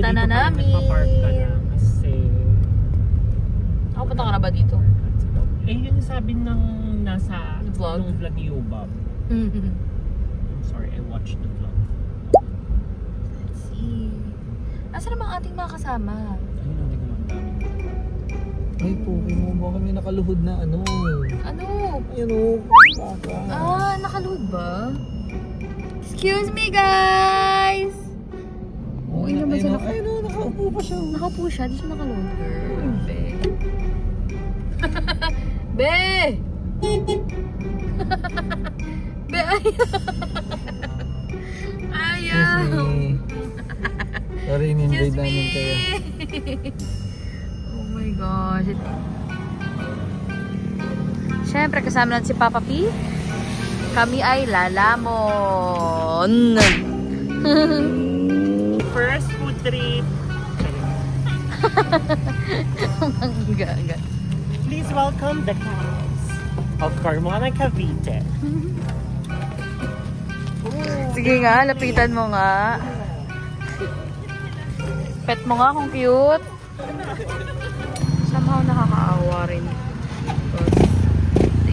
Punta na namin. Nagpa-park ka na kasi... Punta ka na ba dito? Eh, yun yung sabi ng nasa vlog ni Yubab. I'm sorry, I watched the vlog. Let's see. Nasaan naman ating mga kasama? Ayun, hindi ko magdaming. Ay po, mo ba kami nakaluhod na ano? Ano? Ayun o, baka. Nakaluhod ba? Excuse me, guys! Okay naman siya. Ayun o, nakaupo pa siya. Nakaupo siya, di siya nakaluhod, girl. Be! Be, ayaw! Sorry, in-invade namin kayo. Oh my gosh. Siyempre, kasama natin si Papa P. Kami ay lalamon. First food trip. Gaga. Please welcome the cows of Carmona, Cavite. Sige nga, lapitan mo nga. Pet mo nga kung cute. Somehow nakakaawa rin.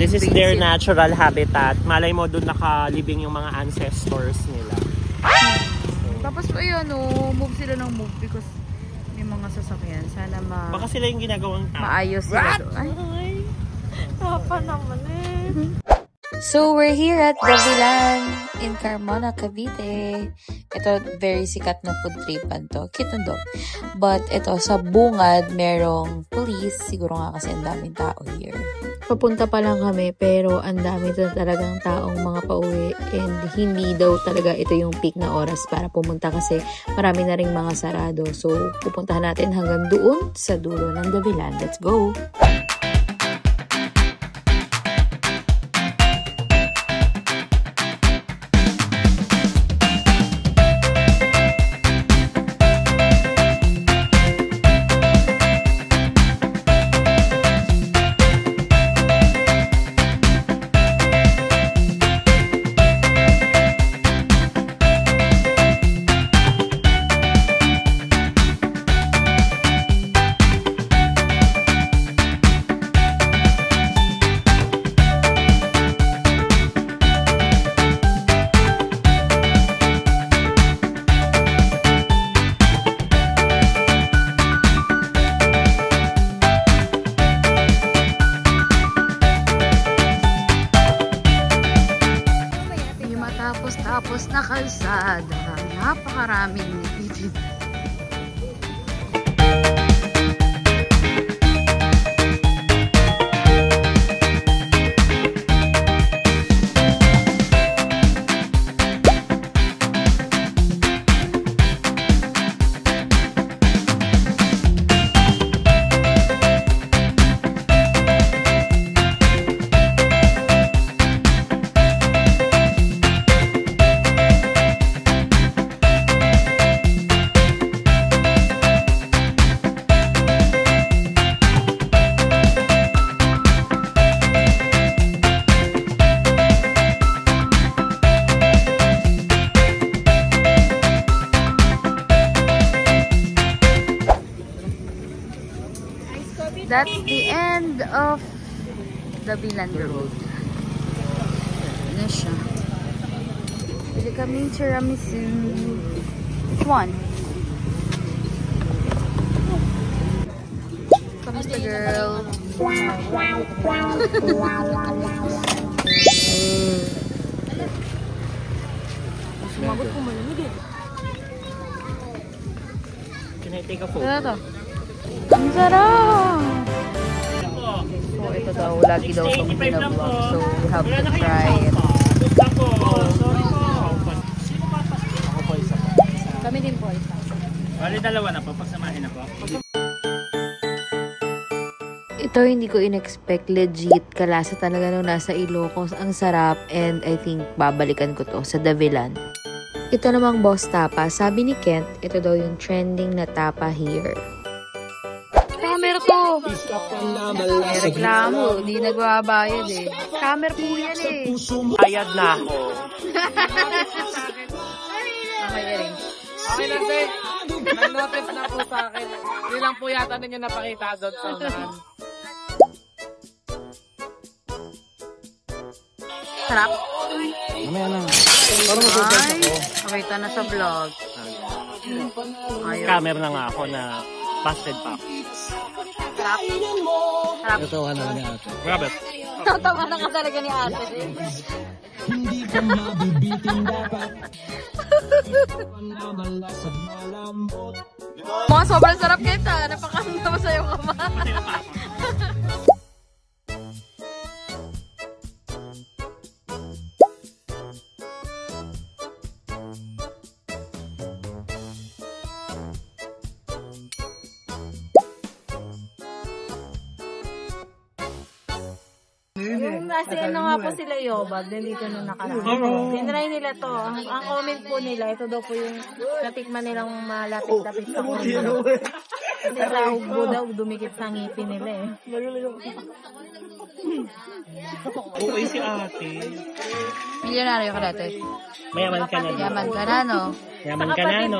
This is their natural habitat. Malay mo doon nakalibing yung mga ancestors nila. Tapos ayun, move sila ng move because may mga sasakyan. Sana baka sila yung ginagawang tao. maayos sila doon. Ay, papa naman So, we're here at Gavilan in Carmona, Cavite. Ito, very sikat na food tripan to. Cute dog. But ito, sa bungad, merong police. Siguro nga kasi ang daming tao here. Papunta pa lang kami, pero ang dami talagang taong mga pauwi. And hindi daw talaga ito yung peak na oras para pumunta kasi marami na ring mga sarado. So, pupuntahan natin hanggang doon sa dulo ng Gavilan. Let's go! Tapos na kalsada, napakaraming nititid. That's the end of the Gavilan Road. Ano siya? Pili kami tiramisu. Which one? Kamusta, girl? Sumagot ko malamig eh. Can I take a photo? Ano to? Ang sarap! So, ito daw, lagi daw itong pinablog. So, we have to try it. Ako po isa po. Kami din po isa. Bali dalawa na po, pagsamahin na po. Ito hindi ko in-expect, legit. Kalasa talaga nung nasa Ilocos. Ang sarap and I think babalikan ko to sa Gavilan. Ito namang boss tapa. Sabi ni Kent, ito daw yung trending na tapa here. Camera to! May reklamo, hindi nagbabayad eh. Camera po yan eh. Bayad na ako. Okay, Ering. Okay lang, sir. notice na po sa akin. Yun lang po yata ninyo napakita doon sa unahan. Sarap. Mamaya na. Parang mag-surprise Ay, ako. nakita na sa vlog. Ayun. Camera na nga ako na busted pa. Sarap. Sarap. Natawa na ni ate. Grabe. Tatawa na ka talaga ni ate. Hindi ka mabibitin dapat. Malasag malambot. Mga sobrang sarap kita. Napakasama sa'yo ka ma. Yung nasa ano nga po sila Yobag, nandito nung nakaraan. Tinry nila to. Ang comment po nila, ito daw po yung natikman nilang malapit-lapit sa comment. Kasi sa hugbo daw, dumikit sa ngipin nila eh. Okay si ate. Milyonaryo ka dati. Mayaman ka na. Yaman ka na, no? Yaman ka na, no?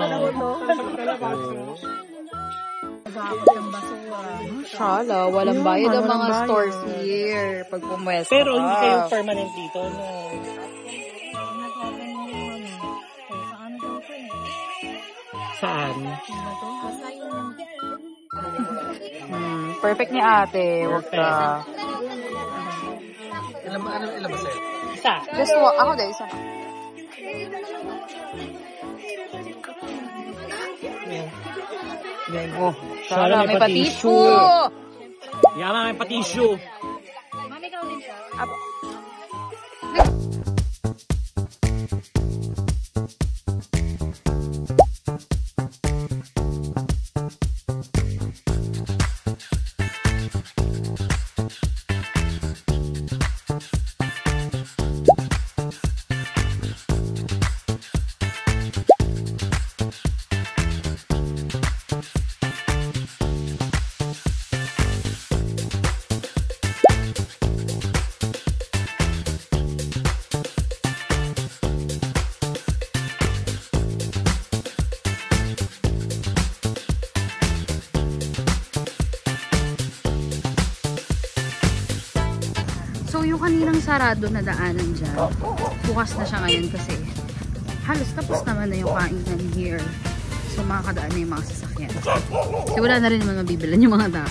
Bakit yung basura? Shala, walang bayad ang mga stores here pag pumwesto Pero ka. hindi kayo permanent dito, no? Saan? Perfect ni ate. Huwag ka. Ilan ba sa'yo? Isa. Just walk. Ako din, isa. Oh. Shala, may patisyo. Yaman, may patisyo. So, yung kaninang sarado na daanan dyan, bukas na siya ngayon kasi halos tapos naman na yung kainan here. So, makakadaan na yung mga sasakyan. Kasi wala na rin naman mabibilan yung mga tao.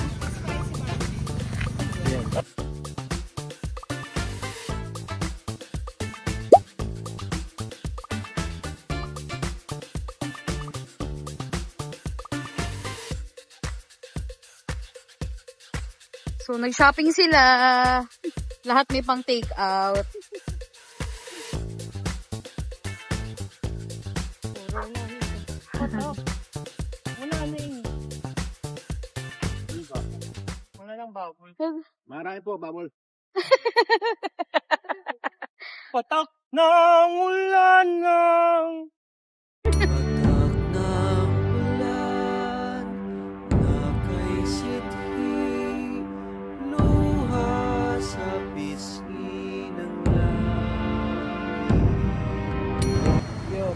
So, nag-shopping sila. Lahat may pang take out. Wala lang baboy. Marami po, bawal. Patak ng ulan ng...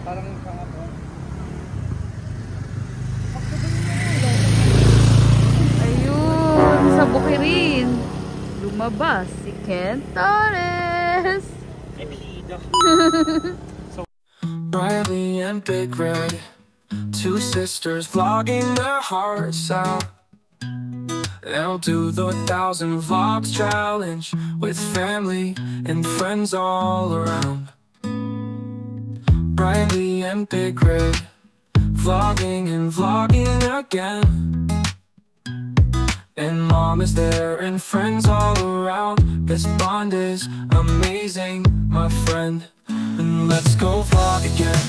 Parang pangapo. Ayun, sa Bukirin. Lumabas si Ken Torres. Riley and Big Red, two sisters vlogging their hearts out. They'll do the 1,000 vlogs challenge with family and friends all around. Riley and Big Red, vlogging and vlogging again. And mom is there and friends all around. This bond is amazing, my friend. And let's go vlog again.